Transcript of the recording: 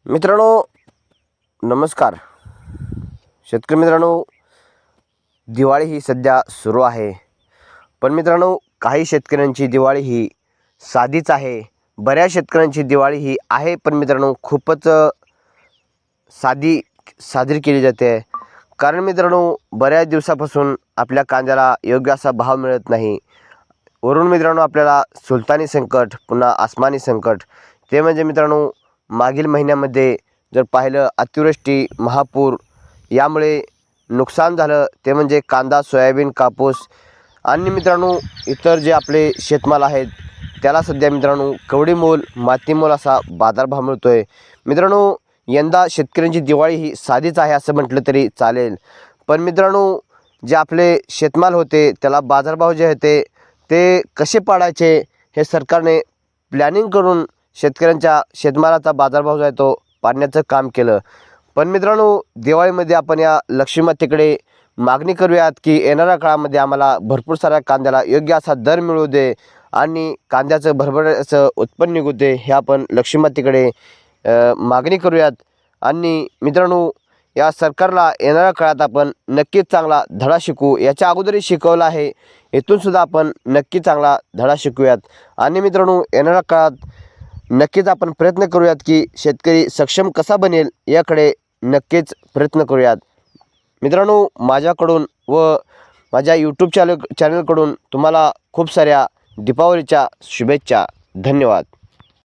मित्रांनो नमस्कार. शेतकरी मित्रांनो, दिवाळी ही सध्या सुरू आहे. पण मित्रांनो, काही शेतकऱ्यांची दिवाळी ही साधीच आहे. बऱ्याच शेतकऱ्यांची दिवाळी ही आहे, पण मित्रांनो खूपच साजरी केली जाते. कारण मित्रांनो, बऱ्याच दिवसापासून आपल्या कांद्याला योग्य असा भाव मिळत नाही. वरून मित्रांनो आपल्याला सुलतानी संकट, पुन्हा आसमानी संकट, ते म्हणजे मित्रांनो मागील महिन्यामध्ये जर पाहिलं अतिवृष्टी, महापूर यामुळे नुकसान झालं. ते म्हणजे कांदा, सोयाबीन, कापूस आणि मित्रांनो इतर जे आपले शेतमाल आहेत त्याला सध्या मित्रांनो कवडीमोल, मातीमोल असा बाजारभाव मिळतो आहे. मित्रांनो, यंदा शेतकऱ्यांची दिवाळी ही साधीच आहे असं म्हटलं तरी चालेल. पण मित्रांनो, जे आपले शेतमाल होते त्याला बाजारभाव जे होते ते कसे पाडायचे हे सरकारने प्लॅनिंग करून शेतकऱ्यांच्या शेतमालाचा बाजारभाव जो आहे तो पाडण्याचं काम केलं. पण मित्रांनो, दिवाळीमध्ये आपण या लक्ष्मीमातेकडे मागणी करूयात की येणाऱ्या काळामध्ये आम्हाला भरपूर साऱ्या कांद्याला योग्य असा दर मिळू दे आणि कांद्याचं भरभराटीचं उत्पन्न निघू दे, हे आपण लक्ष्मीमातेकडे मागणी करूयात. आणि मित्रांनो, या सरकारला येणाऱ्या काळात आपण नक्कीच चांगला धडा शिकवू. याच्या अगोदरही शिकवला आहे, इथूनसुद्धा आपण नक्की चांगला धडा शिकूयात. आणि मित्रांनो, येणाऱ्या काळात नक्कीच आपण प्रयत्न करूयात की शेतकरी सक्षम कसा बनेल याकडे नक्कीच प्रयत्न करूयात. मित्रांनो, माझ्याकडून व माझ्या यूट्यूब चॅनलकडून तुम्हाला खूप साऱ्या दीपावलीच्या शुभेच्छा. धन्यवाद.